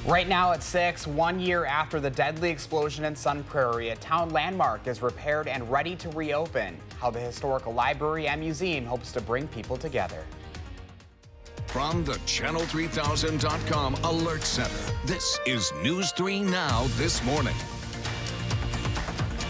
Right now at 6, 1 year after the deadly explosion in Sun Prairie, a town landmark is repaired and ready to reopen. How the historical library and museum hopes to bring people together. From the Channel3000.com Alert Center, this is News 3 Now This Morning.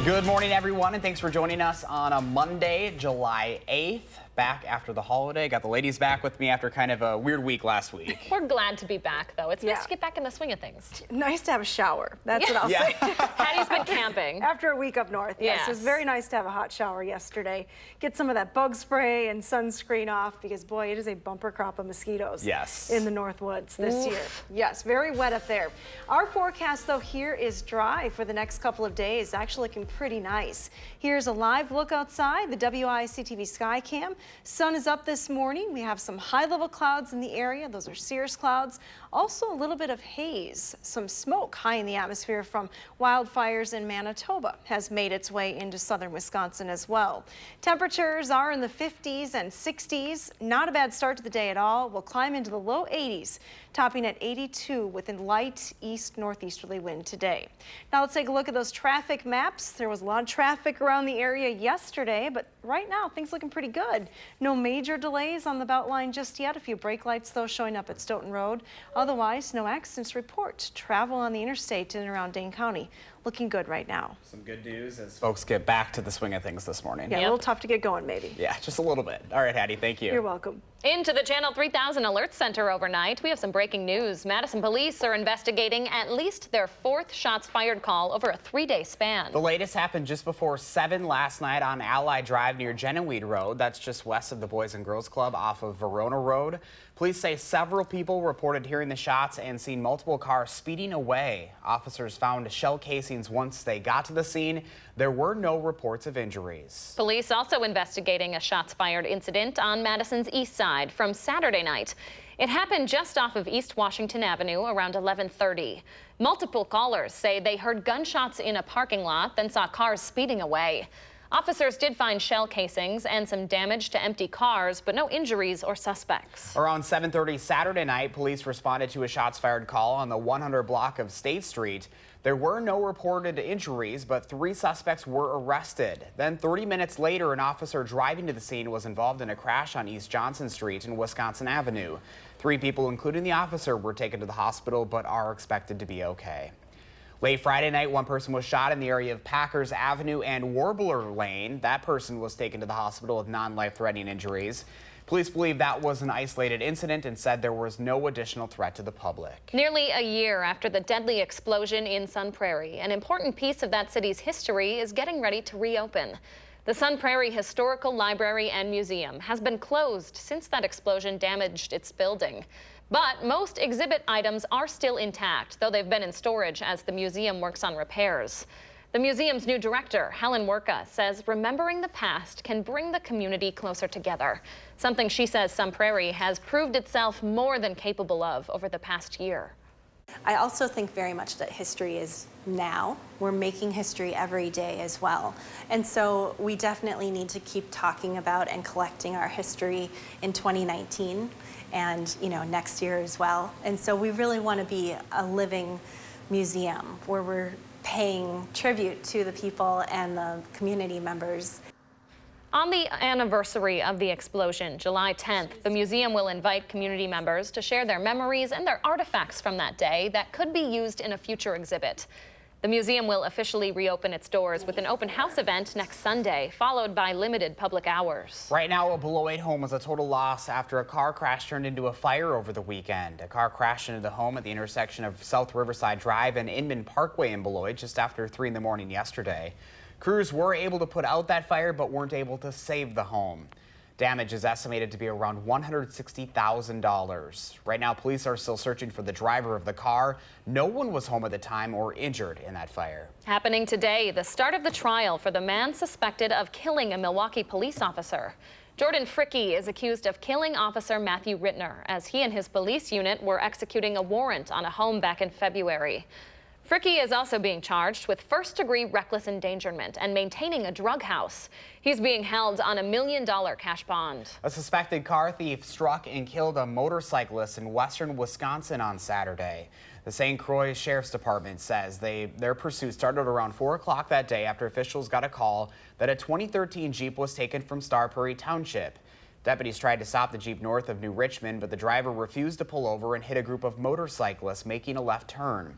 Good morning, everyone, and thanks for joining us on a Monday, July 8th. Back after the holiday. Got the ladies back with me after kind of a weird week last week. We're glad to be back, though. It's nice to get back in the swing of things. Nice to have a shower. That's what I'll say. Hattie's been camping. After a week up north, yes. It was very nice to have a hot shower yesterday. Get some of that bug spray and sunscreen off because, boy, it is a bumper crop of mosquitoes in the North Woods this year. Yes, very wet up there. Our forecast, though, here is dry for the next couple of days. Actually looking pretty nice. Here's a live look outside, the WISC-TV sky cam. Sun is up this morning. We have some high-level clouds in the area. Those are cirrus clouds. Also a little bit of haze. Some smoke high in the atmosphere from wildfires in Manitoba has made its way into southern Wisconsin as well. Temperatures are in the 50s and 60s. Not a bad start to the day at all. We'll climb into the low 80s, topping at 82 with a light east-northeasterly wind today. Now let's take a look at those traffic maps. There was a lot of traffic around the area yesterday, but right now things looking pretty good. No major delays on the Beltline just yet. A few brake lights, though, showing up at Stoughton Road. Otherwise, no accidents report. Travel on the interstate in and around Dane County looking good right now. Some good news as folks get back to the swing of things this morning. Yeah, a little tough to get going, maybe. Yeah, just a little bit. All right, Hattie, thank you. You're welcome. Into the Channel 3000 Alert Center overnight, we have some breaking news. Madison police are investigating at least their 4th shots fired call over a 3-day span. The latest happened just before 7 last night on Allied Drive near Geneweed Road. That's just west of the Boys and Girls Club off of Verona Road. Police say several people reported hearing the shots and seen multiple cars speeding away. Officers found shell casings once they got to the scene. There were no reports of injuries. Police also investigating a shots fired incident on Madison's east side from Saturday night. It happened just off of East Washington Avenue around 11:30. Multiple callers say they heard gunshots in a parking lot, then saw cars speeding away. Officers did find shell casings and some damage to empty cars, but no injuries or suspects. Around 7:30 Saturday night, police responded to a shots fired call on the 100 block of State Street. There were no reported injuries, but 3 suspects were arrested. Then 30 minutes later, an officer driving to the scene was involved in a crash on East Johnson Street and Wisconsin Avenue. 3 people, including the officer, were taken to the hospital but are expected to be okay. Late Friday night, 1 person was shot in the area of Packers Avenue and Warbler Lane. That person was taken to the hospital with non-life-threatening injuries. Police believe that was an isolated incident and said there was no additional threat to the public. Nearly a year after the deadly explosion in Sun Prairie, an important piece of that city's history is getting ready to reopen. The Sun Prairie Historical Library and Museum has been closed since that explosion damaged its building. But most exhibit items are still intact, though they've been in storage as the museum works on repairs. The museum's new director, Helen Werka, says remembering the past can bring the community closer together, something she says Sun Prairie has proved itself more than capable of over the past year. I also think very much that history is now. We're making history every day as well. And so we definitely need to keep talking about and collecting our history in 2019 and, next year as well. And so we really want to be a living museum where we're paying tribute to the people and the community members. On the anniversary of the explosion, July 10th, the museum will invite community members to share their memories and their artifacts from that day that could be used in a future exhibit. The museum will officially reopen its doors with an open house event next Sunday, followed by limited public hours. Right now, a below 8 home was a total loss after a car crash turned into a fire over the weekend. A car crashed into the home at the intersection of South Riverside Drive and Inman Parkway in Beloit just after 3 in the morning yesterday. Crews were able to put out that fire but weren't able to save the home. Damage is estimated to be around $160,000. Right now, police are still searching for the driver of the car. No one was home at the time or injured in that fire. Happening today, the start of the trial for the man suspected of killing a Milwaukee police officer. Jordan Fricke is accused of killing Officer Matthew Ritenour as he and his police unit were executing a warrant on a home back in February. Fricke is also being charged with first-degree reckless endangerment and maintaining a drug house. He's being held on $1 million cash bond. A suspected car thief struck and killed a motorcyclist in western Wisconsin on Saturday. The St. Croix Sheriff's Department says their pursuit started around 4 o'clock that day after officials got a call that a 2013 Jeep was taken from Prairie Township. Deputies tried to stop the Jeep north of New Richmond, but the driver refused to pull over and hit a group of motorcyclists making a left turn.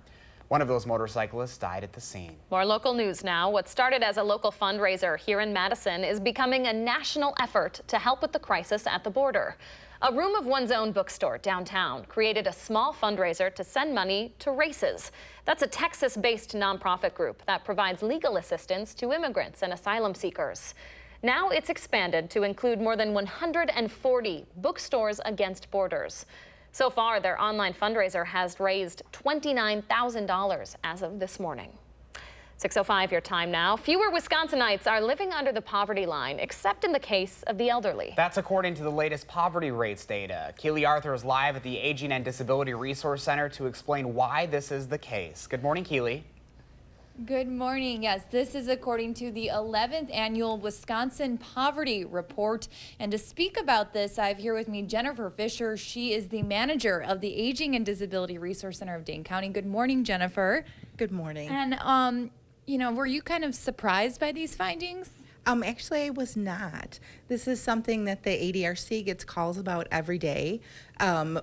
One of those motorcyclists died at the scene. More local news now. What started as a local fundraiser here in Madison is becoming a national effort to help with the crisis at the border. A Room of One's Own bookstore downtown created a small fundraiser to send money to RACES. That's a Texas-based nonprofit group that provides legal assistance to immigrants and asylum seekers. Now it's expanded to include more than 140 bookstores against borders. So far, their online fundraiser has raised $29,000 as of this morning. 6:05 your time now. Fewer Wisconsinites are living under the poverty line, except in the case of the elderly. That's according to the latest poverty rates data. Keely Arthur is live at the Aging and Disability Resource Center to explain why this is the case. Good morning, Keely. Good morning. Yes, this is according to the 11th annual Wisconsin Poverty Report. And to speak about this, I have here with me Jennifer Fisher. She is the manager of the Aging and Disability Resource Center of Dane County. Good morning, Jennifer. Good morning. And, were you kind of surprised by these findings? Actually, I was not. This is something that the ADRC gets calls about every day.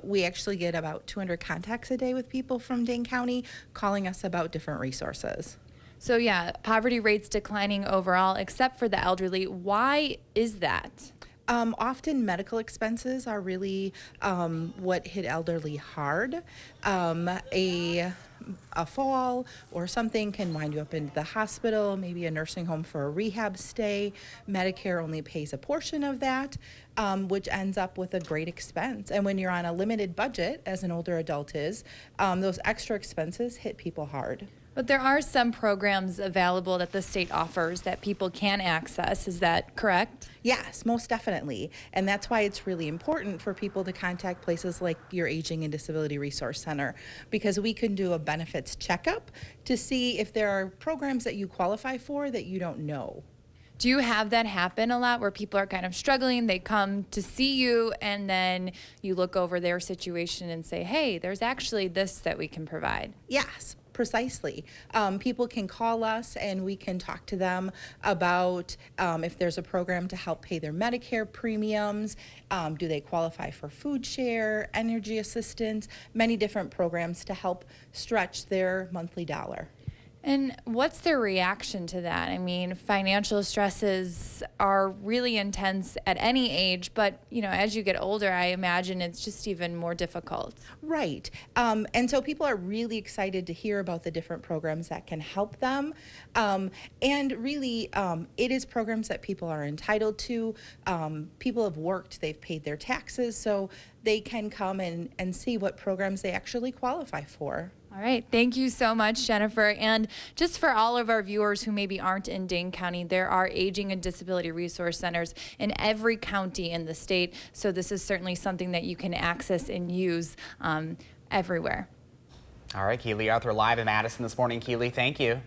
We actually get about 200 contacts a day with people from Dane County calling us about different resources. So yeah, poverty rates declining overall, except for the elderly. Why is that? Often medical expenses are really what hit elderly hard. A fall or something can wind you up into the hospital, maybe a nursing home for a rehab stay. Medicare only pays a portion of that, which ends up with a great expense. And when you're on a limited budget, as an older adult is, those extra expenses hit people hard. But there are some programs available that the state offers that people can access. Is that correct? Yes, most definitely. And that's why it's really important for people to contact places like your Aging and Disability Resource Center, because we can do a benefits checkup to see if there are programs that you qualify for that you don't know. Do you have that happen a lot where people are kind of struggling, they come to see you, and then you look over their situation and say, hey, there's actually this that we can provide? Yes. Precisely. People can call us and we can talk to them about if there's a program to help pay their Medicare premiums, do they qualify for food share, energy assistance, many different programs to help stretch their monthly dollar. And what's their reaction to that? I mean, financial stresses are really intense at any age, but, as you get older, I imagine it's just even more difficult. Right. And so people are really excited to hear about the different programs that can help them. And really, it is programs that people are entitled to. People have worked, they've paid their taxes, so they can come and see what programs they actually qualify for. All right. Thank you so much, Jennifer. And just for all of our viewers who maybe aren't in Dane County, there are Aging and Disability Resource Centers in every county in the state. So this is certainly something that you can access and use everywhere. All right, Keely Arthur live in Madison this morning. Keely, thank you.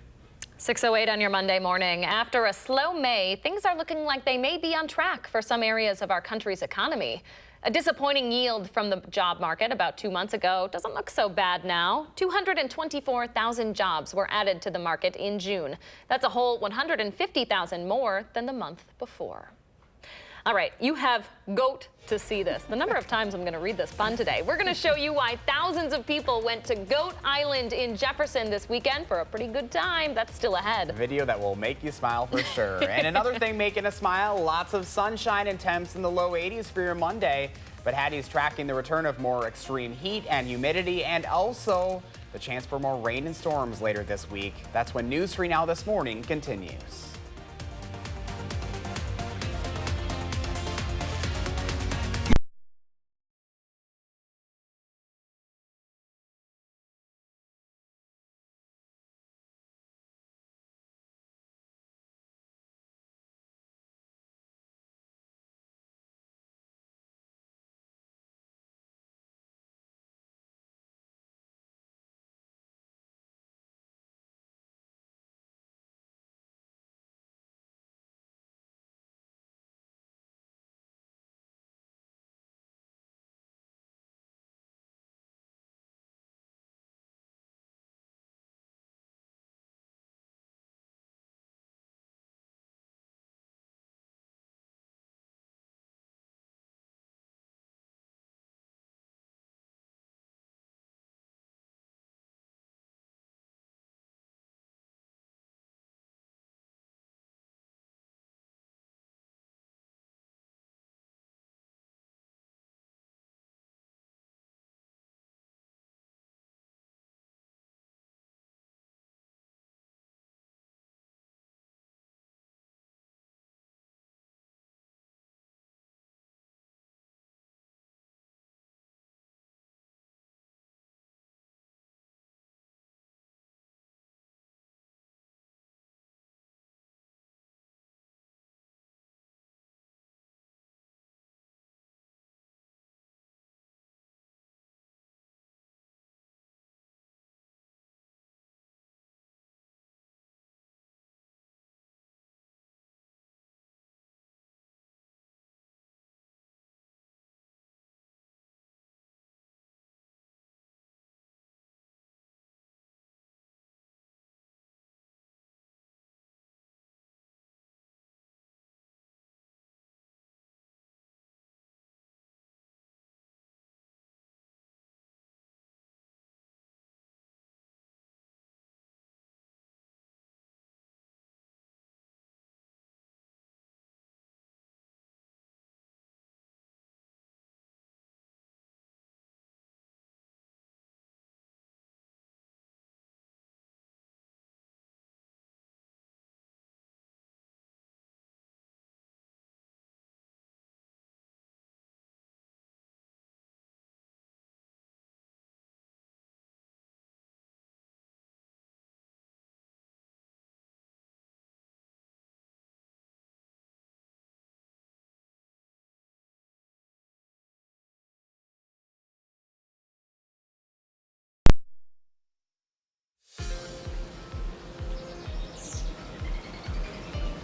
6:08 on your Monday morning. After a slow May, things are looking like they may be on track for some areas of our country's economy. A disappointing yield from the job market about 2 months ago doesn't look so bad now. 224,000 jobs were added to the market in June. That's a whole 150,000 more than the month before. All right, you have GOAT to see this. The number of times I'm going to read this pun today. We're going to show you why thousands of people went to Goat Island in Jefferson this weekend for a pretty good time. That's still ahead. A video that will make you smile for sure. And another thing making us smile, lots of sunshine and temps in the low 80s for your Monday. But Hattie's tracking the return of more extreme heat and humidity, and also the chance for more rain and storms later this week. That's when News 3 Now This Morning continues.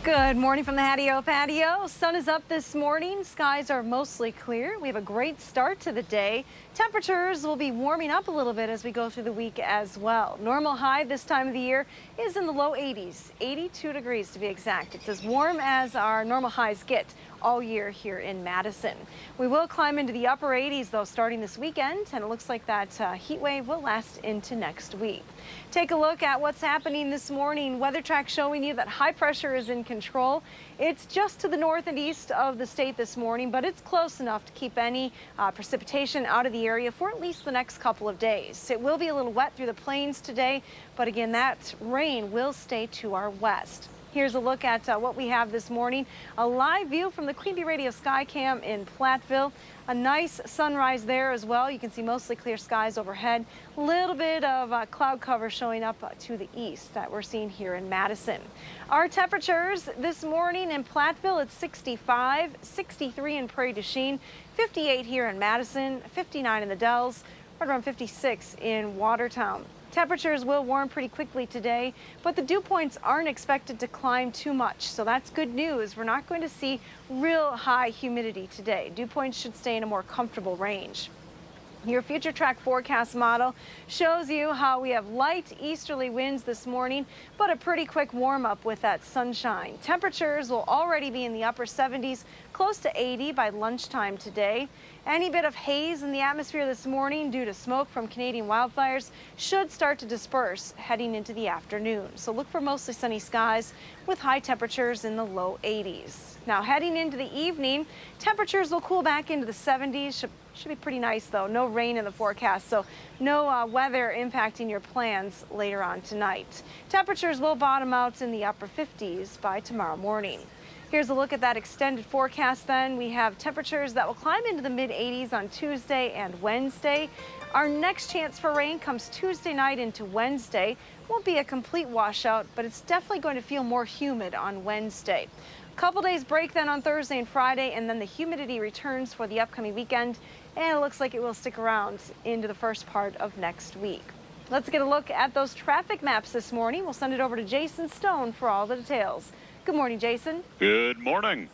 Good morning from the Hattie-O patio. Sun is up this morning. Skies are mostly clear. We have a great start to the day. Temperatures will be warming up a little bit as we go through the week as well. Normal high this time of the year is in the low 80s, 82 degrees to be exact. It's as warm as our normal highs get all year here in Madison. We will climb into the upper 80s though starting this weekend, and it looks like that heat wave will last into next week. Take a look at what's happening this morning. Weather track showing you that high pressure is in control. It's just to the north and east of the state this morning, but it's close enough to keep any precipitation out of the area for at least the next couple of days. It will be a little wet through the plains today, but again, that rain will stay to our west. Here's a look at what we have this morning. A live view from the Queen Bee Radio Sky Cam in Platteville. A nice sunrise there as well. You can see mostly clear skies overhead. A little bit of cloud cover showing up to the east that we're seeing here in Madison. Our temperatures this morning in Platteville, it's 65, 63 in Prairie du Chien, 58 here in Madison, 59 in the Dells, right around 56 in Watertown. Temperatures will warm pretty quickly today, but the dew points aren't expected to climb too much, so that's good news. We're not going to see real high humidity today. Dew points should stay in a more comfortable range. Your future track forecast model shows you how we have light easterly winds this morning, but a pretty quick warm up with that sunshine. Temperatures will already be in the upper 70s, close to 80 by lunchtime today. Any bit of haze in the atmosphere this morning due to smoke from Canadian wildfires should start to disperse heading into the afternoon. So look for mostly sunny skies with high temperatures in the low 80s. Now heading into the evening, temperatures will cool back into the 70s. Should be pretty nice though. No rain in the forecast, so no weather impacting your plans later on tonight. Temperatures will bottom out in the upper 50s by tomorrow morning. Here's a look at that extended forecast then. We have temperatures that will climb into the mid-80s on Tuesday and Wednesday. Our next chance for rain comes Tuesday night into Wednesday. Won't be a complete washout, but it's definitely going to feel more humid on Wednesday. Couple days break then on Thursday and Friday, and then the humidity returns for the upcoming weekend, and it looks like it will stick around into the first part of next week. Let's get a look at those traffic maps this morning. We'll send it over to Jason Stone for all the details. Good morning, Jason. Good morning.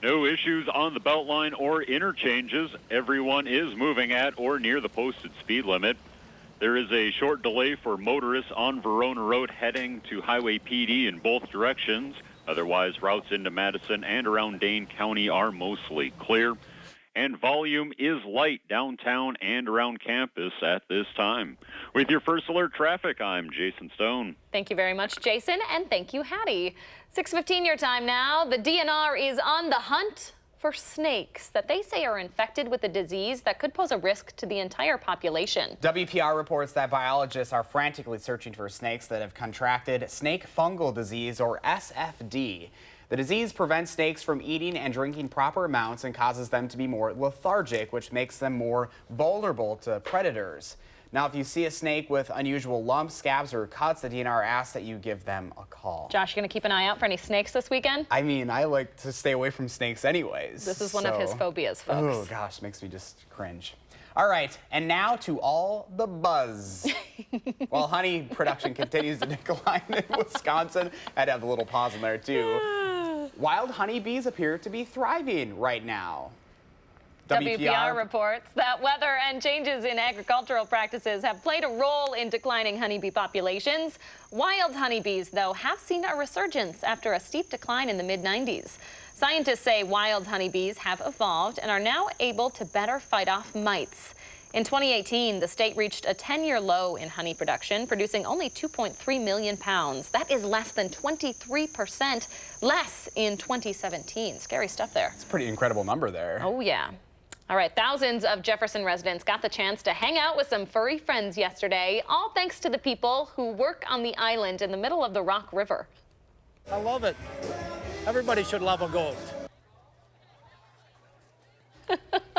No issues on the Beltline or interchanges. Everyone is moving at or near the posted speed limit. There is a short delay for motorists on Verona Road heading to Highway PD in both directions. Otherwise, routes into Madison and around Dane County are mostly clear. And volume is light downtown and around campus at this time. With your First Alert traffic, I'm Jason Stone. Thank you very much, Jason, and thank you, Hattie. 6:15 your time now. The DNR is on the hunt for snakes that they say are infected with a disease that could pose a risk to the entire population. WPR reports that biologists are frantically searching for snakes that have contracted snake fungal disease, or SFD. The disease prevents snakes from eating and drinking proper amounts and causes them to be more lethargic, which makes them more vulnerable to predators. Now, if you see a snake with unusual lumps, scabs, or cuts, the DNR asks that you give them a call. Josh, you gonna keep an eye out for any snakes this weekend? I mean, I like to stay away from snakes anyways. This is one of his phobias, folks. Oh gosh, makes me just cringe. All right, and now to all the buzz. While honey production continues to decline in Wisconsin, I had to have a little pause in there too. Wild honeybees appear to be thriving right now. WPR reports that weather and changes in agricultural practices have played a role in declining honeybee populations. Wild honeybees, though, have seen a resurgence after a steep decline in the mid-90s. Scientists say wild honeybees have evolved and are now able to better fight off mites. In 2018, the state reached a 10-year low in honey production, producing only 2.3 million pounds. That is less than 23% less in 2017. Scary stuff there. It's a pretty incredible number there. Oh, yeah. All right, thousands of Jefferson residents got the chance to hang out with some furry friends yesterday, all thanks to the people who work on the island in the middle of the Rock River. I love it. Everybody should love a goat.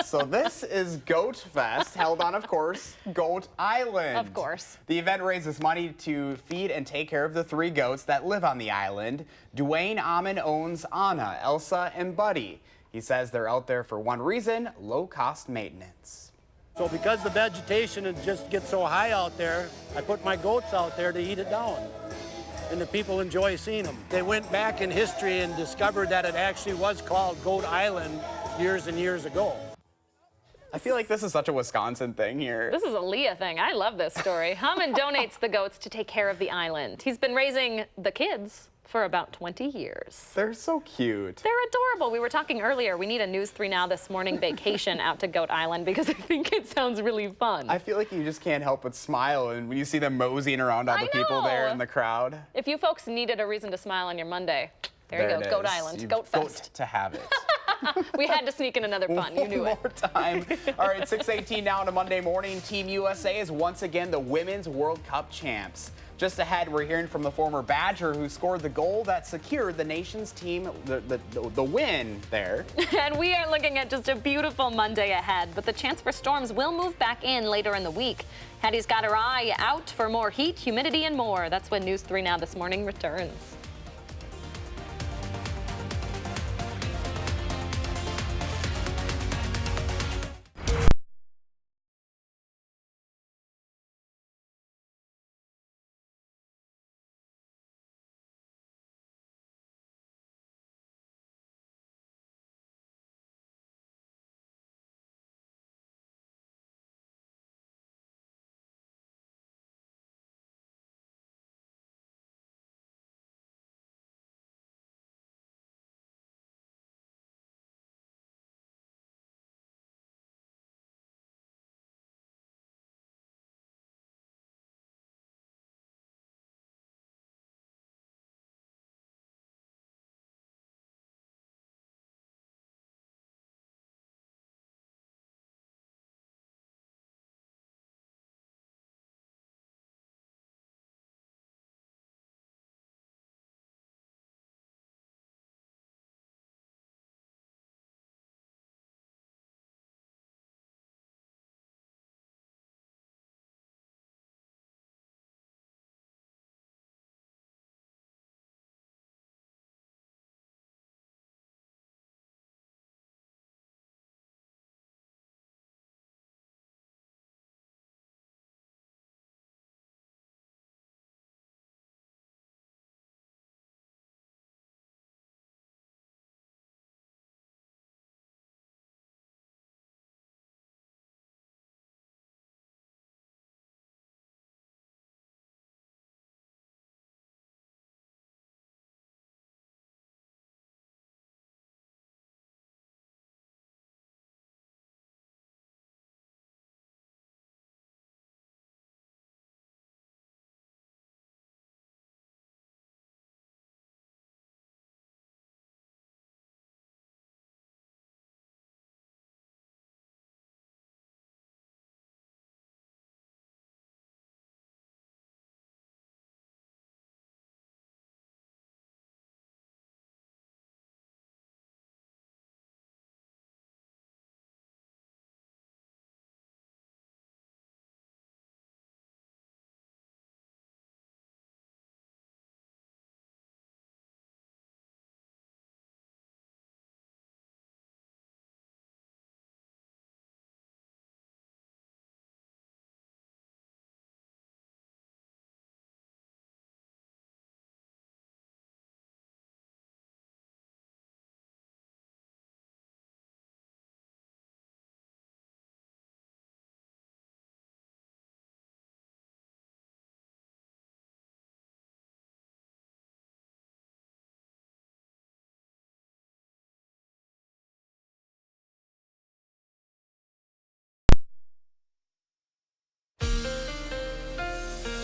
So this is Goat Fest, held on, of course, Goat Island. Of course. The event raises money to feed and take care of the 3 goats that live on the island. Dwayne Amon owns Anna, Elsa, and Buddy. He says they're out there for one reason: low-cost maintenance. So because the vegetation just gets so high out there, I put my goats out there to eat it down. and the people enjoy seeing them. They went back in history and discovered that it actually was called Goat Island years and years ago. I feel like this is such a Wisconsin thing here. This is a Leah thing. I love this story. Hammond donates the goats to take care of the island. He's been raising the kids for about 20 years. They're so cute. They're adorable. We were talking earlier, we need a News 3 Now This Morning vacation out to Goat Island because I think it sounds really fun. I feel like you just can't help but smile and when you see them moseying around all the people there in the crowd. If you folks needed a reason to smile on your Monday, there you go, Goat Island, Goat Fest. To have it. We had to sneak in another pun. You knew it. One more time. All right, 6:18 now on a Monday morning. Team USA is once again the Women's World Cup champs. Just ahead, we're hearing from the former Badger who scored the goal that secured the nation's team the win there. And we are looking at just a beautiful Monday ahead, but the chance for storms will move back in later in the week. Hattie's got her eye out for more heat, humidity, and more. That's when News 3 Now This Morning returns.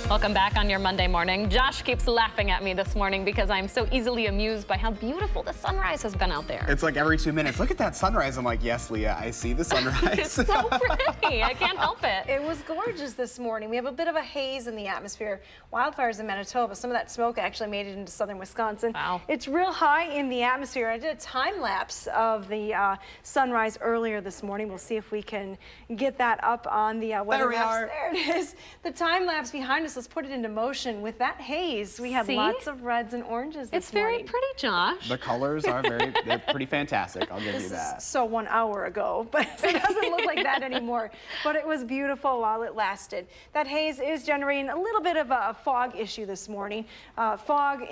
Welcome back on your Monday morning. Josh keeps laughing at me this morning because I'm so easily amused by how beautiful the sunrise has been out there. It's like every 2 minutes, look at that sunrise. I'm like, yes, Leah, I see the sunrise. It's so pretty. I can't help it. It was gorgeous this morning. We have a bit of a haze in the atmosphere. Wildfires in Manitoba. Some of that smoke actually made it into southern Wisconsin. Wow. It's real high in the atmosphere. I did a time lapse of the sunrise earlier this morning. We'll see if we can get that up on the weather maps. There we are. There it is. The time lapse behind us Janice, let's put it into motion. With that haze, we have lots of reds and oranges this morning. It's very pretty, Josh. The colors are they're pretty fantastic, I'll give you that. So 1 hour ago, but it doesn't look like that anymore. But it was beautiful while it lasted. That haze is generating a little bit of a fog issue this morning. Fog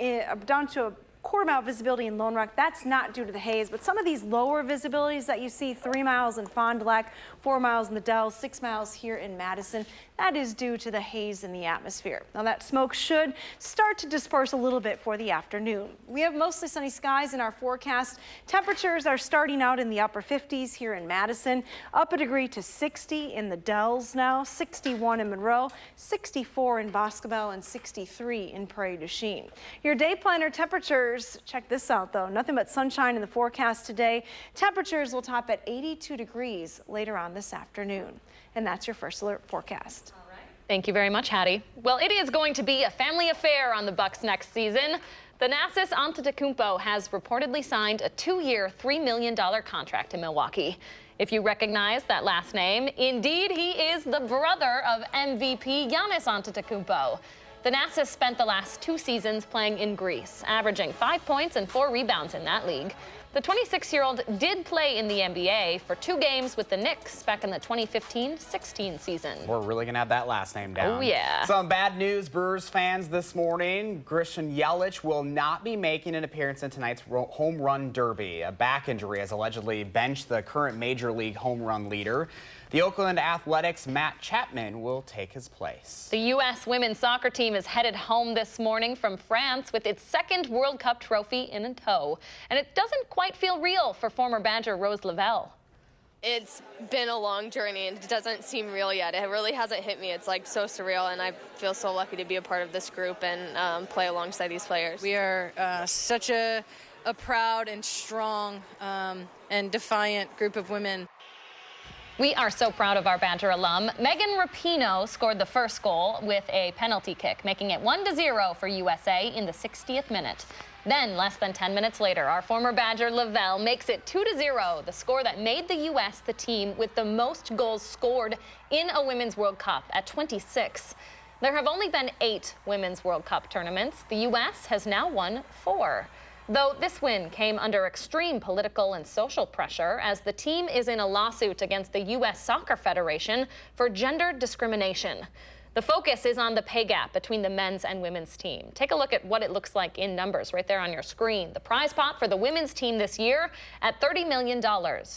down to a quarter-mile visibility in Lone Rock. That's not due to the haze, but some of these lower visibilities that you see, 3 miles in Fond du Lac, 4 miles in the Dells, 6 miles here in Madison, that is due to the haze in the atmosphere. Now that smoke should start to disperse a little bit for the afternoon. We have mostly sunny skies in our forecast. Temperatures are starting out in the upper 50s here in Madison, up a degree to 60 in the Dells now, 61 in Monroe, 64 in Boscobel, and 63 in Prairie du Chien. Your day planner temperatures, check this out though, nothing but sunshine in the forecast today. Temperatures will top at 82 degrees later on this afternoon. And that's your First Alert forecast. All right. Thank you very much, Hattie. Well, it is going to be a family affair on the Bucks next season. Thanasis Antetokounmpo has reportedly signed a 2-year, $3 million contract in Milwaukee. If you recognize that last name, indeed, he is the brother of MVP Giannis Antetokounmpo. Thanasis spent the last 2 seasons playing in Greece, averaging 5 points and 4 rebounds in that league. The 26-year-old did play in the NBA for 2 games with the Knicks back in the 2015-16 season. We're really going to have that last name down. Oh, yeah. Some bad news, Brewers fans, this morning. Christian Yelich will not be making an appearance in tonight's home run derby. A back injury has allegedly benched the current Major League home run leader. The Oakland Athletics' Matt Chapman will take his place. The U.S. women's soccer team is headed home this morning from France with its 2nd World Cup trophy in tow. And it doesn't quite feel real for former Badger Rose Lavelle. It's been a long journey and it doesn't seem real yet. It really hasn't hit me. It's like so surreal, and I feel so lucky to be a part of this group and play alongside these players. We are such a proud and strong and defiant group of women. We are so proud of our Badger alum. Megan Rapinoe scored the first goal with a penalty kick, making it 1-0 for USA in the 60th minute. Then, less than 10 minutes later, our former Badger Lavelle makes it 2-0, the score that made the U.S. the team with the most goals scored in a Women's World Cup at 26. There have only been 8 Women's World Cup tournaments. The U.S. has now won 4. Though this win came under extreme political and social pressure as the team is in a lawsuit against the U.S. Soccer Federation for gender discrimination. The focus is on the pay gap between the men's and women's team. Take a look at what it looks like in numbers right there on your screen. The prize pot for the women's team this year at $30 million.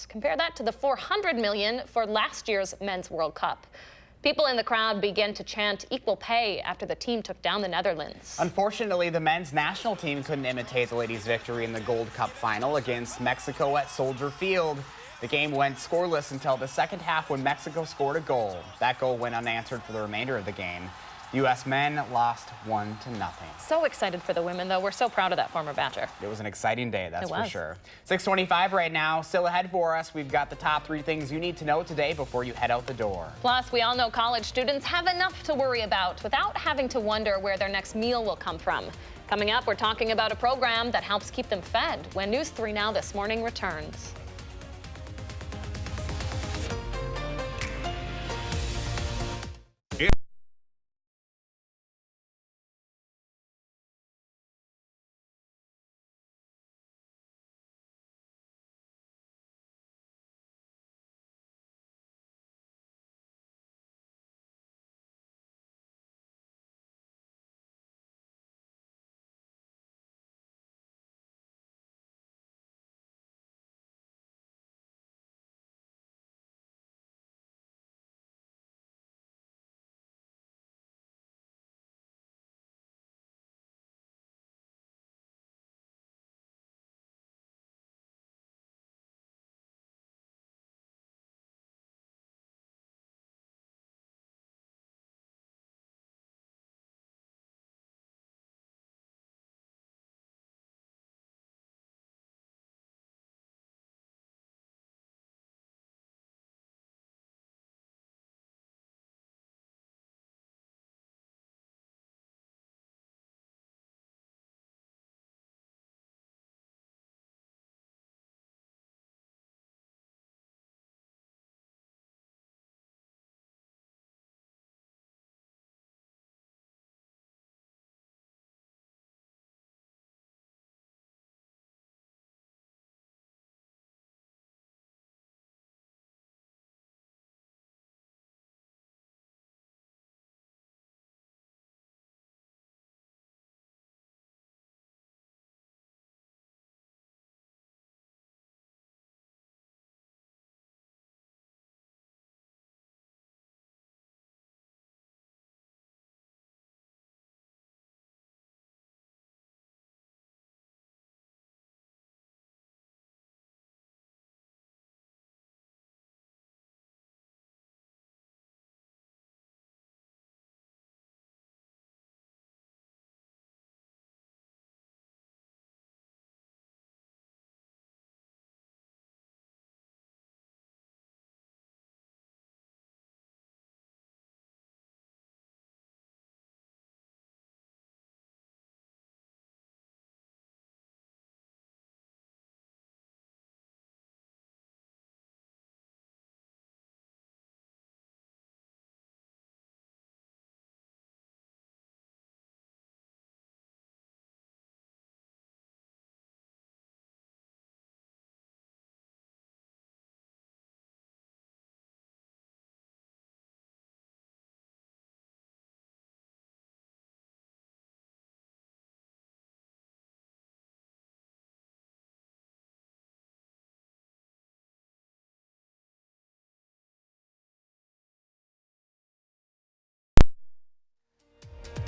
Compare that to the $400 million for last year's Men's World Cup. People in the crowd began to chant equal pay after the team took down the Netherlands. Unfortunately, the men's national team couldn't imitate the ladies' victory in the Gold Cup final against Mexico at Soldier Field. The game went scoreless until the second half when Mexico scored a goal. That goal went unanswered for the remainder of the game. U.S. men lost 1-0. So excited for the women, though. We're so proud of that former Badger. It was an exciting day, that's for sure. 6:25 right now. Still ahead for us. We've got the top 3 things you need to know today before you head out the door. Plus, we all know college students have enough to worry about without having to wonder where their next meal will come from. Coming up, we're talking about a program that helps keep them fed when News 3 Now This Morning returns.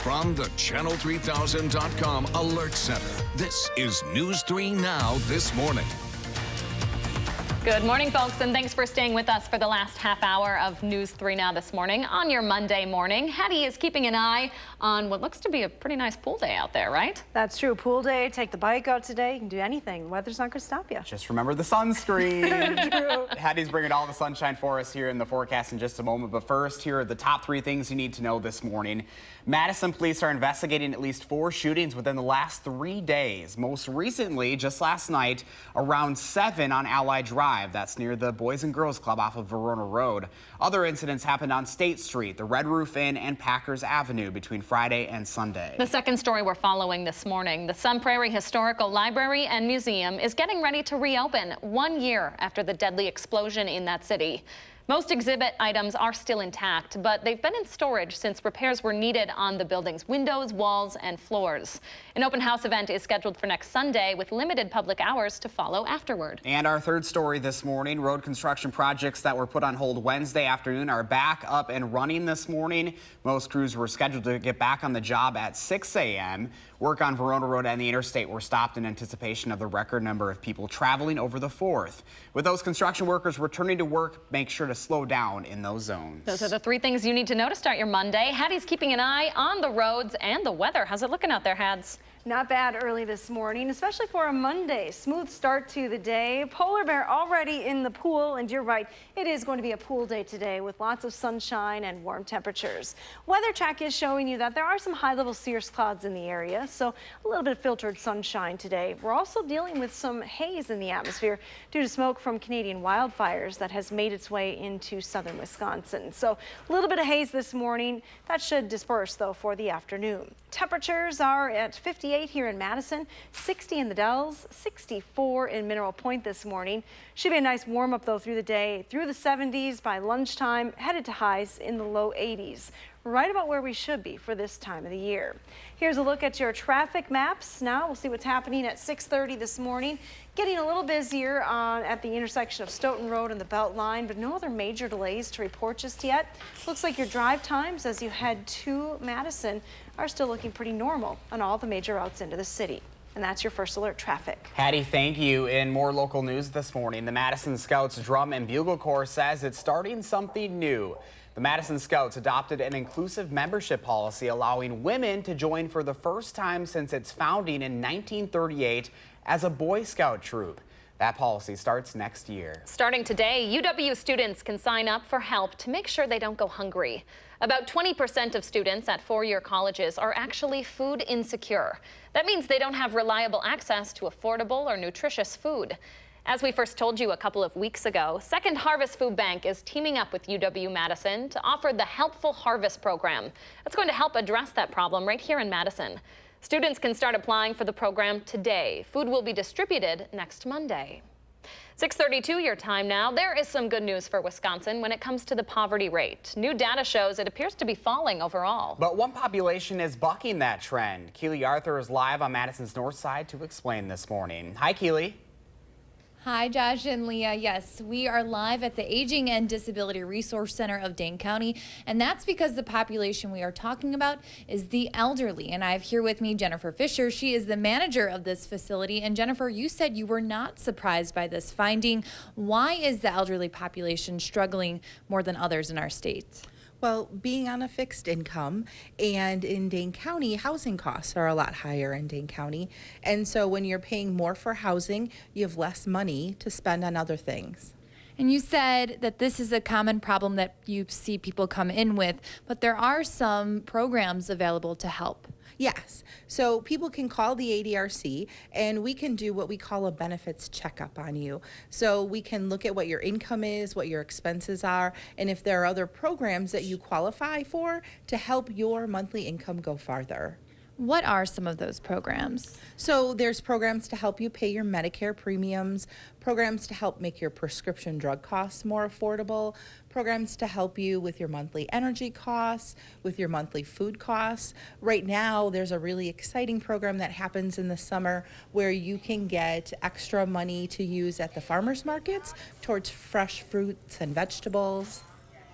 From the Channel3000.com Alert Center, this is News 3 Now this morning. Good morning, folks, and thanks for staying with us for the last half hour of News 3 Now this morning on your Monday morning. Hattie is keeping an eye on what looks to be a pretty nice pool day out there, right? That's true. Pool day, take the bike out today. You can do anything. The weather's not going to stop you. Just remember the sunscreen. True. Hattie's bringing all the sunshine for us here in the forecast in just a moment. But first, here are the top 3 things you need to know this morning. Madison police are investigating at least 4 shootings within the last 3 days. Most recently, just last night, around 7 on Allied Drive. That's near the Boys and Girls Club off of Verona Road. Other incidents happened on State Street, the Red Roof Inn, and Packers Avenue between Friday and Sunday. The second story we're following this morning, the Sun Prairie Historical Library and Museum is getting ready to reopen 1 year after the deadly explosion in that city. Most exhibit items are still intact, but they've been in storage since repairs were needed on the building's windows, walls, and floors. An open house event is scheduled for next Sunday with limited public hours to follow afterward. And our third story this morning, road construction projects that were put on hold Wednesday afternoon are back up and running this morning. Most crews were scheduled to get back on the job at 6 a.m. Work on Verona Road and the interstate were stopped in anticipation of the record number of people traveling over the 4th. With those construction workers returning to work, make sure to slow down in those zones. Those are the 3 things you need to know to start your Monday. Hattie's keeping an eye on the roads and the weather. How's it looking out there, Hads? Not bad early this morning, especially for a Monday. Smooth start to the day. Polar bear already in the pool, and you're right, it is going to be a pool day today with lots of sunshine and warm temperatures. Weather Track is showing you that there are some high-level cirrus clouds in the area, so a little bit of filtered sunshine today. We're also dealing with some haze in the atmosphere due to smoke from Canadian wildfires that has made its way into southern Wisconsin. So a little bit of haze this morning. That should disperse, though, for the afternoon. Temperatures are at 58 here in Madison, 60 in the Dells, 64 in Mineral Point this morning. Should be a nice warm up though through the day, through the 70s by lunchtime, headed to highs in the low 80s. Right about where we should be for this time of the year. Here's a look at your traffic maps. Now we'll see what's happening at 6:30 this morning. Getting a little busier at the intersection of Stoughton Road and the Beltline, but no other major delays to report just yet. Looks like your drive times as you head to Madison are still looking pretty normal on all the major routes into the city. And that's your first alert traffic. Hattie, thank you. In more local news this morning, the Madison Scouts Drum and Bugle Corps says it's starting something new. The Madison Scouts adopted an inclusive membership policy allowing women to join for the first time since its founding in 1938 as a Boy Scout troop. That policy starts next year. Starting today, UW students can sign up for help to make sure they don't go hungry. About 20% of students at 4-year colleges are actually food insecure. That means they don't have reliable access to affordable or nutritious food. As we first told you a couple of weeks ago, Second Harvest Food Bank is teaming up with UW-Madison to offer the Helpful Harvest program. That's going to help address that problem right here in Madison. Students can start applying for the program today. Food will be distributed next Monday. 6:32 your time now. There is some good news for Wisconsin when it comes to the poverty rate. New data shows it appears to be falling overall. But one population is bucking that trend. Keely Arthur is live on Madison's north side to explain this morning. Hi, Keely. Hi, Josh and Leah. Yes, we are live at the Aging and Disability Resource Center of Dane County, and that's because the population we are talking about is the elderly. And I have here with me Jennifer Fisher. She is the manager of this facility. And Jennifer, you said you were not surprised by this finding. Why is the elderly population struggling more than others in our state? Well, being on a fixed income, and in Dane County, housing costs are a lot higher in Dane County. And so when you're paying more for housing, you have less money to spend on other things. And you said that this is a common problem that you see people come in with, but there are some programs available to help. Yes. So people can call the ADRC and we can do what we call a benefits checkup on you. So we can look at what your income is, what your expenses are, and if there are other programs that you qualify for to help your monthly income go farther. What are some of those programs? So there's programs to help you pay your Medicare premiums, programs to help make your prescription drug costs more affordable, programs to help you with your monthly energy costs, with your monthly food costs. Right now, there's a really exciting program that happens in the summer where you can get extra money to use at the farmers markets towards fresh fruits and vegetables.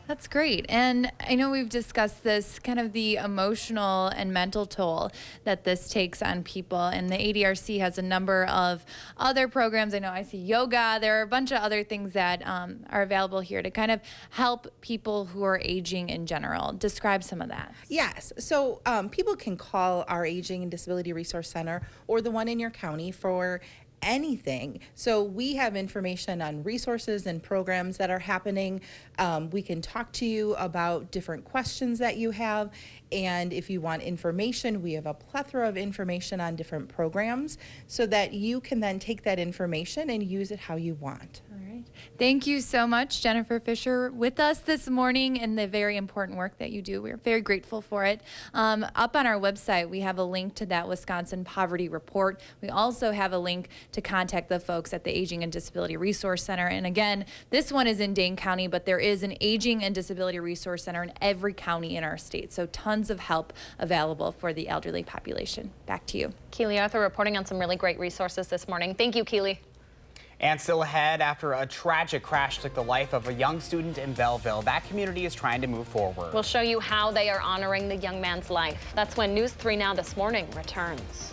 That's great. And I know we've discussed this, kind of the emotional and mental toll that this takes on people. And the ADRC has a number of other programs. I know I see yoga. There are a bunch of other things that are available here to kind of help people who are aging in general. Describe some of that. Yes. So people can call our Aging and Disability Resource Center or the one in your county for anything. So we have information on resources and programs that are happening. We can talk to you about different questions that you have. And if you want information, we have a plethora of information on different programs so that you can then take that information and use it how you want. All right. Thank you so much, Jennifer Fisher, with us this morning and the very important work that you do. We're very grateful for it. Up on our website, we have a link to that Wisconsin Poverty Report. We also have a link to contact the folks at the Aging and Disability Resource Center. And again, this one is in Dane County, but there is an Aging and Disability Resource Center in every county in our state. So tons of help available for the elderly population. Back to you. Keely Arthur reporting on some really great resources this morning. Thank you, Keely. And still ahead, after a tragic crash took the life of a young student in Belleville, that community is trying to move forward. We'll show you how they are honoring the young man's life. That's when News 3 Now This Morning returns.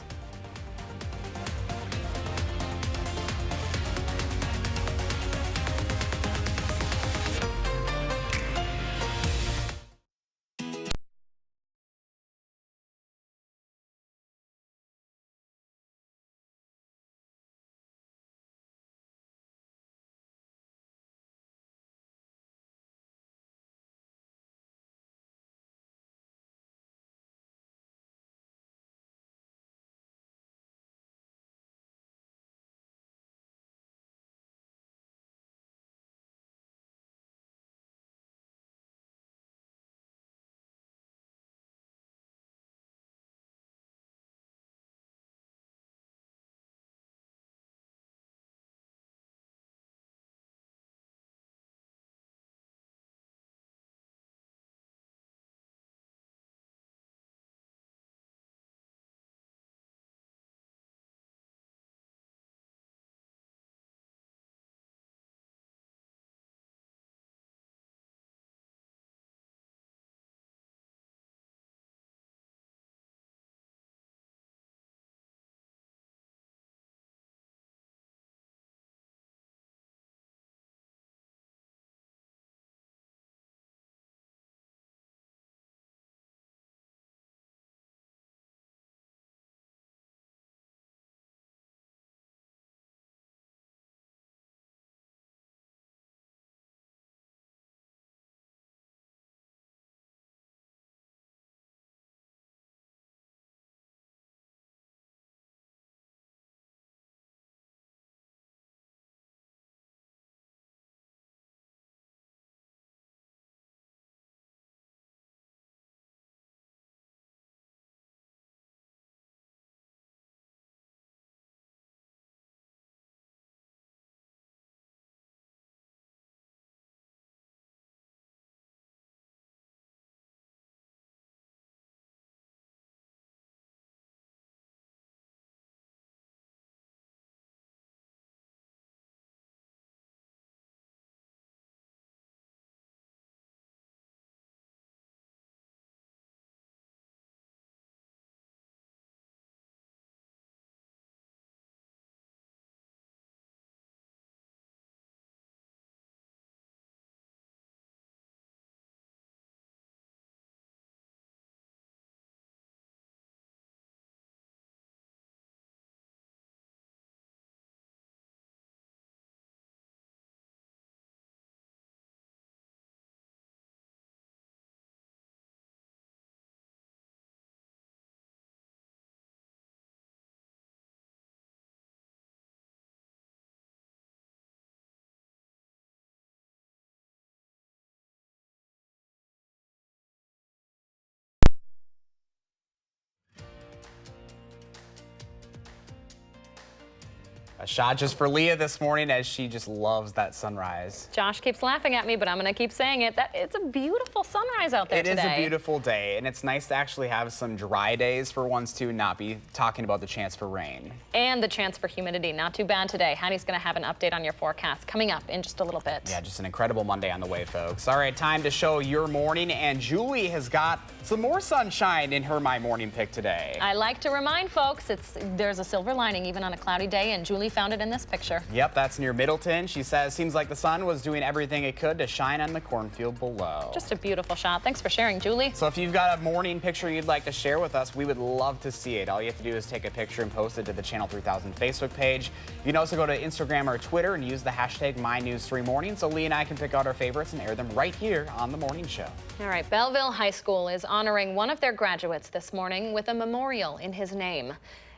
A shot just for Leah this morning as she just loves that sunrise. Josh keeps laughing at me, but I'm going to keep saying it. It's a beautiful sunrise out there today. It is a beautiful day, and it's nice to actually have some dry days for once to not be talking about the chance for rain. And the chance for humidity. Not too bad today. Hattie's going to have an update on your forecast coming up in just a little bit. Yeah, just an incredible Monday on the way, folks. All right, time to show your morning, and Julie has got some more sunshine in her My Morning pick today. I like to remind folks there's a silver lining even on a cloudy day, and Julie found it in this picture. Yep, that's near Middleton. She says seems like the sun was doing everything it could to shine on the cornfield below. Just a beautiful shot. Thanks for sharing, Julie. So if you've got a morning picture you'd like to share with us, we would love to see it. All you have to do is take a picture and post it to the Channel 3000 Facebook page. You can also go to Instagram or Twitter and use the hashtag MyNews3Morning so Lee and I can pick out our favorites and air them right here on the morning show. All right, Belleville High School is honoring one of their graduates this morning with a memorial in his name.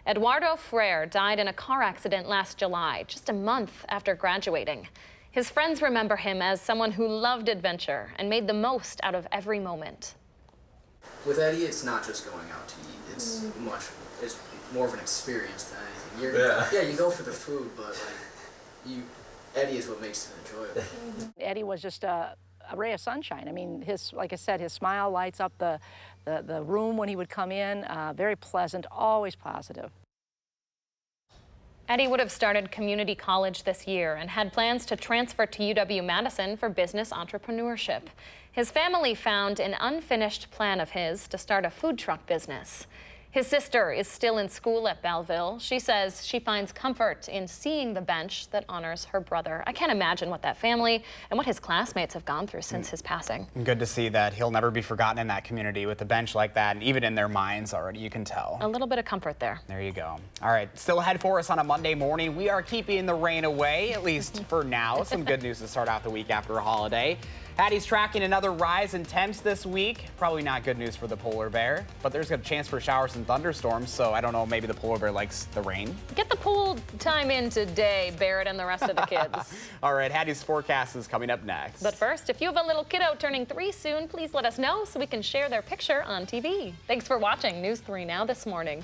Eduardo Frere died in a car accident last July, just a month after graduating. His friends remember him as someone who loved adventure and made the most out of every moment. With Eddie, it's not just going out to eat. It's more of an experience than anything. Yeah, you go for the food, but Eddie is what makes it enjoyable. Eddie was just a ray of sunshine. I mean, like I said, his smile lights up the room when he would come in. Very pleasant, always positive. Eddie would have started community college this year and had plans to transfer to UW-Madison for business entrepreneurship. His family found an unfinished plan of his to start a food truck business. His sister is still in school at Belleville. She says she finds comfort in seeing the bench that honors her brother. I can't imagine what that family and what his classmates have gone through since his passing. Good to see that he'll never be forgotten in that community with a bench like that, and even in their minds already, you can tell. A little bit of comfort there. There you go. All right, still ahead for us on a Monday morning. We are keeping the rain away, at least for now. Some good news to start out the week after a holiday. Hattie's tracking another rise in temps this week. Probably not good news for the polar bear, but there's a chance for showers and thunderstorms, so I don't know, maybe the polar bear likes the rain. Get the pool time in today, Barrett and the rest of the kids. All right, Hattie's forecast is coming up next. But first, if you have a little kiddo turning 3 soon, please let us know so we can share their picture on TV. Thanks for watching News 3 Now this morning.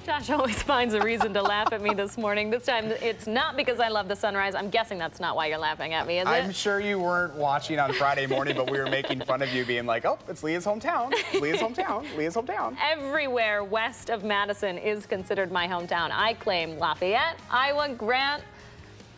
Josh always finds a reason to laugh at me this morning. This time, it's not because I love the sunrise. I'm guessing that's not why you're laughing at me, is it? I'm sure you weren't watching on Friday morning, but we were making fun of you being like, oh, it's Leah's hometown. Leah's hometown. Leah's hometown. Everywhere west of Madison is considered my hometown. I claim Lafayette, Iowa, Grant.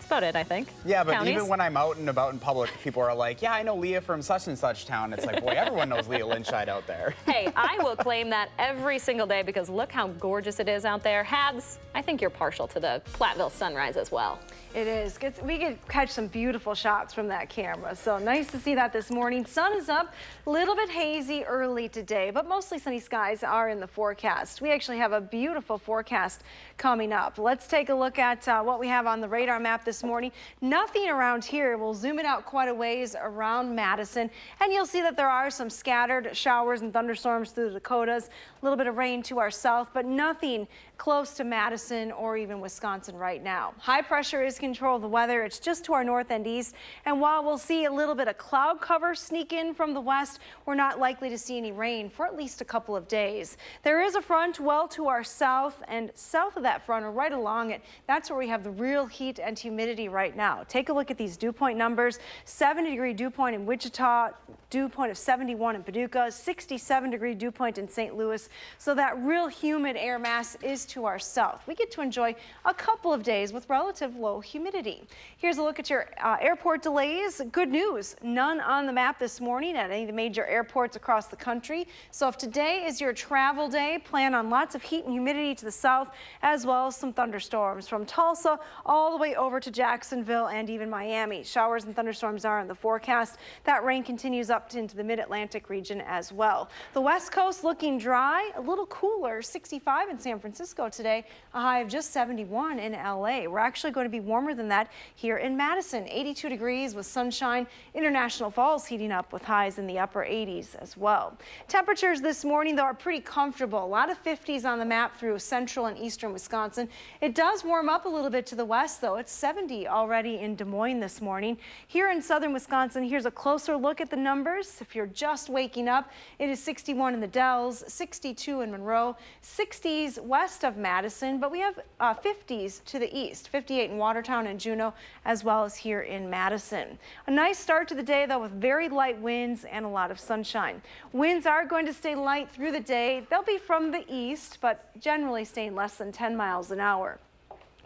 About it, I think. Yeah, but Counties. even when I'm out and about in public, people are like, yeah, I know Leah from such and such town. It's like, boy, everyone knows Leah Lynchide out there. Hey, I will claim that every single day because look how gorgeous it is out there. Hads, I think you're partial to the Platteville sunrise as well. It is. We could catch some beautiful shots from that camera. So nice to see that this morning. Sun is up, a little bit hazy early today, but mostly sunny skies are in the forecast. We actually have a beautiful forecast coming up. Let's take a look at what we have on the radar map this morning. Nothing around here. We'll zoom it out quite a ways around Madison, and you'll see that there are some scattered showers and thunderstorms through the Dakotas. A little bit of rain to our south, but nothing close to Madison or even Wisconsin right now. High pressure is control of the weather. It's just to our north and east. And while we'll see a little bit of cloud cover sneak in from the west, we're not likely to see any rain for at least a couple of days. There is a front well to our south, and south of that front or right along it, that's where we have the real heat and humidity right now. Take a look at these dew point numbers. 70-degree dew point in Wichita, dew point of 71 in Paducah, 67-degree dew point in St. Louis. So that real humid air mass is to our south. We get to enjoy a couple of days with relative low humidity. Here's a look at your airport delays. Good news, none on the map this morning at any of the major airports across the country. So if today is your travel day, plan on lots of heat and humidity to the south, as well as some thunderstorms from Tulsa all the way over to Jacksonville and even Miami. Showers and thunderstorms are in the forecast. That rain continues up into the mid-Atlantic region as well. The west coast looking dry, a little cooler, 65 in San Francisco today, a high of just 71 in LA. We're actually going to be warmer than that here in Madison, 82 degrees with sunshine. International Falls heating up with highs in the upper 80s as well. Temperatures this morning, though, are pretty comfortable. A lot of 50s on the map through central and eastern Wisconsin. It does warm up a little bit to the west, though. It's 70 already in Des Moines this morning. Here in southern Wisconsin, here's a closer look at the numbers. If you're just waking up, it is 61 in the Dells, 62 in Monroe, 60s west of Madison, but we have 50s to the east, 58 in Watertown and Juneau, as well as here in Madison. A nice start to the day, though, with very light winds and a lot of sunshine. Winds are going to stay light through the day. They'll be from the east, but generally staying less than 10 miles an hour.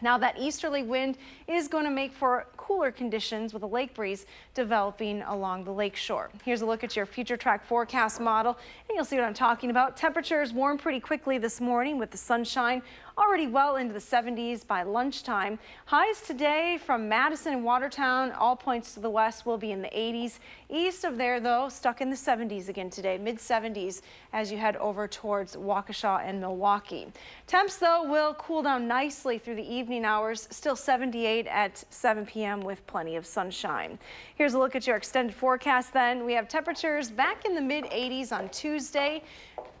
Now that easterly wind is going to make for cooler conditions with a lake breeze developing along the lake shore. Here's a look at your future track forecast model, and you'll see what I'm talking about. Temperatures warm pretty quickly this morning with the sunshine already well into the 70s by lunchtime. Highs today from Madison and Watertown, all points to the west, will be in the 80s. East of there, though, stuck in the 70s again today, mid-70s as you head over towards Waukesha and Milwaukee. Temps, though, will cool down nicely through the evening hours, still 78 at 7 p.m. with plenty of sunshine. Here's a look at your extended forecast then. We have temperatures back in the mid-80s on Tuesday.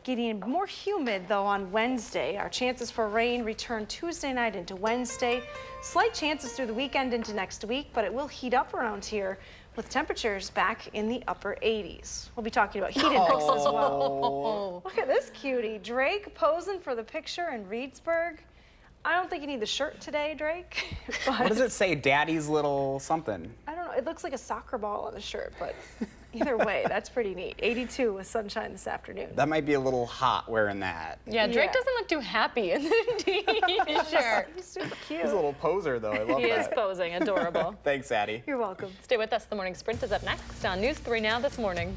Getting more humid, though, on Wednesday. Our chances for rain return Tuesday night into Wednesday. Slight chances through the weekend into next week, but it will heat up around here with temperatures back in the upper 80s. We'll be talking about heat index as well. Look at this cutie. Drake posing for the picture in Reedsburg. I don't think you need the shirt today, Drake. What does it say? Daddy's little something. I don't know. It looks like a soccer ball on the shirt, but either way, that's pretty neat. 82 with sunshine this afternoon. That might be a little hot wearing that. Yeah, Drake doesn't look too happy in the t-shirt. He's super cute. He's a little poser, though. I love that. He is posing. Adorable. Thanks, Addie. You're welcome. Stay with us. The Morning Sprint is up next on News 3 Now this morning.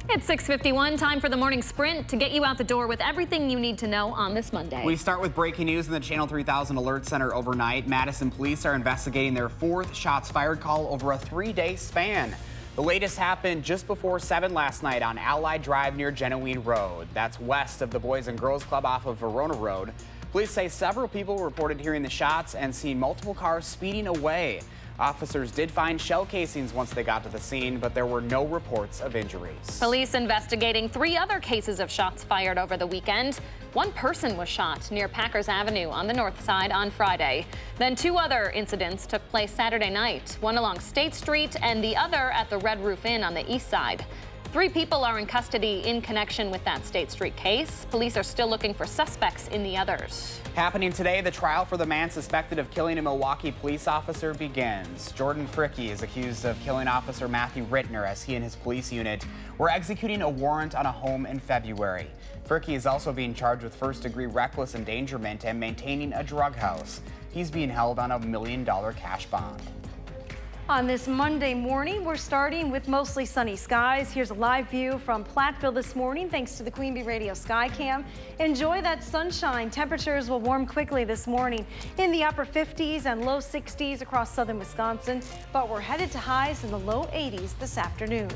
It's 6:51, time for the morning sprint to get you out the door with everything you need to know on this Monday. We start with breaking news in the Channel 3000 Alert Center overnight. Madison police are investigating their 4th shots fired call over a 3-day span. The latest happened just before 7 last night on Allied Drive near Genuine Road. That's west of the Boys and Girls Club off of Verona Road. Police say several people reported hearing the shots and seeing multiple cars speeding away. Officers did find shell casings once they got to the scene, but there were no reports of injuries. Police investigating 3 other cases of shots fired over the weekend. 1 person was shot near Packers Avenue on the north side on Friday. Then 2 other incidents took place Saturday night, one along State Street and the other at the Red Roof Inn on the east side. 3 people are in custody in connection with that State Street case. Police are still looking for suspects in the others. Happening today, the trial for the man suspected of killing a Milwaukee police officer begins. Jordan Fricke is accused of killing Officer Matthew Ritenour as he and his police unit were executing a warrant on a home in February. Fricke is also being charged with first-degree reckless endangerment and maintaining a drug house. He's being held on a $1 million cash bond. On this Monday morning, we're starting with mostly sunny skies. Here's a live view from Platteville this morning, thanks to the Queen Bee Radio Skycam. Enjoy that sunshine. Temperatures will warm quickly this morning in the upper 50s and low 60s across southern Wisconsin, but we're headed to highs in the low 80s this afternoon.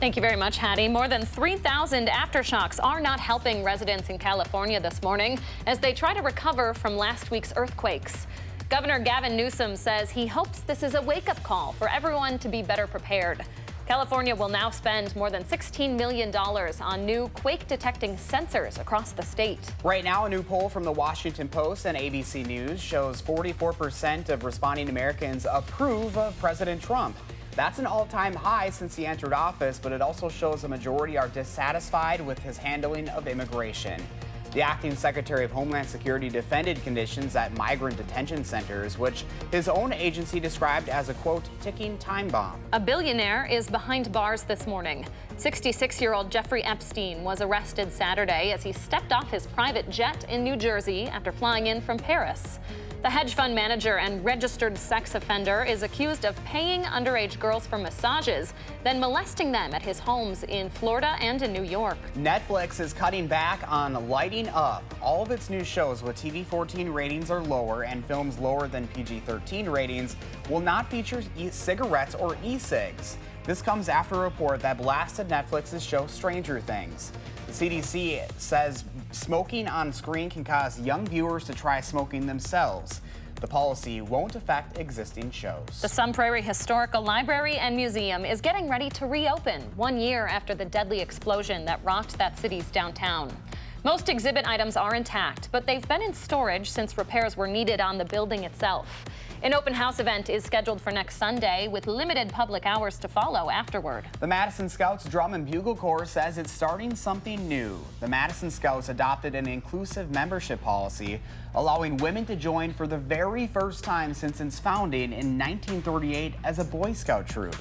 Thank you very much, Hattie. More than 3,000 aftershocks are not helping residents in California this morning as they try to recover from last week's earthquakes. Governor Gavin Newsom says he hopes this is a wake-up call for everyone to be better prepared. California will now spend more than $16 million on new quake-detecting sensors across the state. Right now, a new poll from the Washington Post and ABC News shows 44% of responding Americans approve of President Trump. That's an all-time high since he entered office, but it also shows a majority are dissatisfied with his handling of immigration. The acting Secretary of Homeland Security defended conditions at migrant detention centers, which his own agency described as a, quote, ticking time bomb. A billionaire is behind bars this morning. 66-year-old Jeffrey Epstein was arrested Saturday as he stepped off his private jet in New Jersey after flying in from Paris. The hedge fund manager and registered sex offender is accused of paying underage girls for massages, then molesting them at his homes in Florida and in New York. Netflix is cutting back on lighting up. All of its new shows with TV-14 ratings are lower and films lower than PG-13 ratings will not feature cigarettes or e-cigs. This comes after a report that blasted Netflix's show Stranger Things. The CDC says smoking on screen can cause young viewers to try smoking themselves. The policy won't affect existing shows. The Sun Prairie Historical Library and Museum is getting ready to reopen 1 year after the deadly explosion that rocked that city's downtown. Most exhibit items are intact, but they've been in storage since repairs were needed on the building itself. An open house event is scheduled for next Sunday with limited public hours to follow afterward. The Madison Scouts Drum and Bugle Corps says it's starting something new. The Madison Scouts adopted an inclusive membership policy, allowing women to join for the very first time since its founding in 1938 as a Boy Scout troop.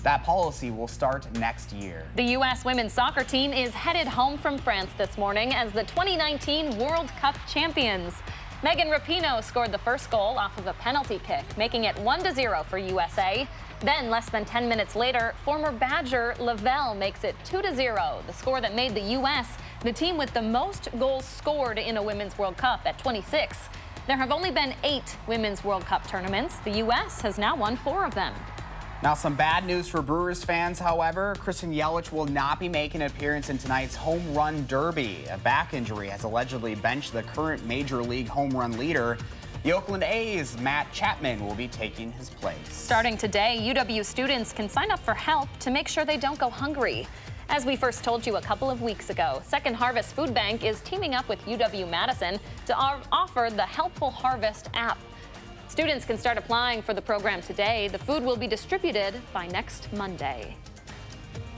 That policy will start next year. The U.S. women's soccer team is headed home from France this morning as the 2019 World Cup champions. Megan Rapinoe scored the first goal off of a penalty kick, making it 1-0 for USA. Then, less than 10 minutes later, former Badger Lavelle makes it 2-0, the score that made the U.S. the team with the most goals scored in a Women's World Cup at 26. There have only been 8 Women's World Cup tournaments. The U.S. has now won 4 of them. Now, some bad news for Brewers fans, however. Christian Yelich will not be making an appearance in tonight's home run derby. A back injury has allegedly benched the current Major League home run leader. The Oakland A's' Matt Chapman will be taking his place. Starting today, UW students can sign up for help to make sure they don't go hungry. As we first told you a couple of weeks ago, Second Harvest Food Bank is teaming up with UW-Madison to offer the Helpful Harvest app. Students can start applying for the program today. The food will be distributed by next Monday.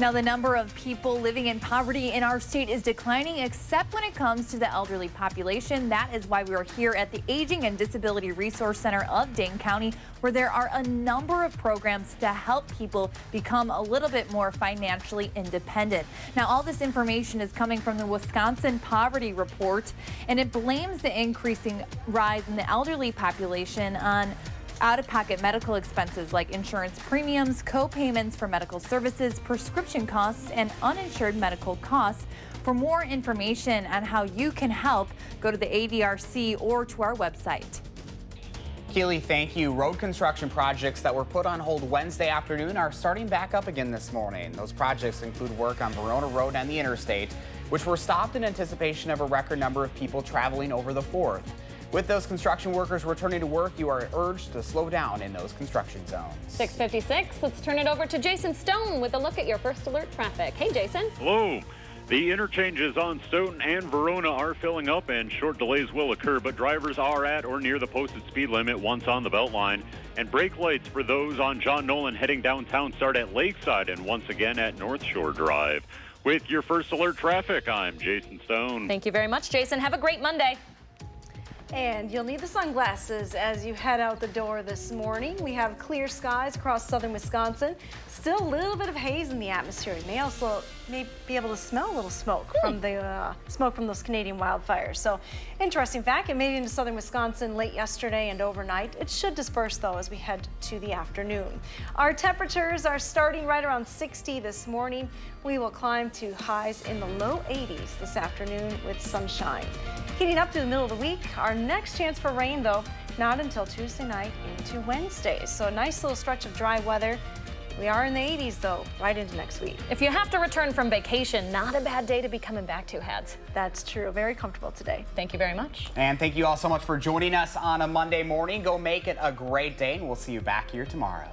Now, the number of people living in poverty in our state is declining, except when it comes to the elderly population. That is why we are here at the Aging and Disability Resource Center of Dane County, where there are a number of programs to help people become a little bit more financially independent. Now, all this information is coming from the Wisconsin Poverty Report, and it blames the increasing rise in the elderly population on Out-of-pocket medical expenses like insurance premiums, co-payments for medical services, prescription costs, and uninsured medical costs. For more information on how you can help, go to the ADRC or to our website. Keely, thank you. Road construction projects that were put on hold Wednesday afternoon are starting back up again this morning. Those projects include work on Verona Road and the interstate, which were stopped in anticipation of a record number of people traveling over the 4th. With those construction workers returning to work, you are urged to slow down in those construction zones. 6:56. Let's turn it over to Jason Stone with a look at your first alert traffic. Hey, Jason. Hello. The interchanges on Stoughton and Verona are filling up and short delays will occur, but drivers are at or near the posted speed limit once on the Beltline. And brake lights for those on John Nolan heading downtown start at Lakeside and once again at North Shore Drive. With your first alert traffic, I'm Jason Stone. Thank you very much, Jason. Have a great Monday. And you'll need the sunglasses as you head out the door this morning. We have clear skies across southern Wisconsin. Still a little bit of haze in the atmosphere. You may be able to smell a little smoke from the smoke from those Canadian wildfires. So interesting fact, it made it into southern Wisconsin late yesterday and overnight. It should disperse though as we head to the afternoon. Our temperatures are starting right around 60 this morning. We will climb to highs in the low 80s this afternoon with sunshine. Heating up to the middle of the week. Our next chance for rain though, not until Tuesday night into Wednesday. So a nice little stretch of dry weather. We are in the 80s though, right into next week. If you have to return from vacation, not a bad day to be coming back to, Heads. That's true. Very comfortable today. Thank you very much. And thank you all so much for joining us on a Monday morning. Go make it a great day, and we'll see you back here tomorrow.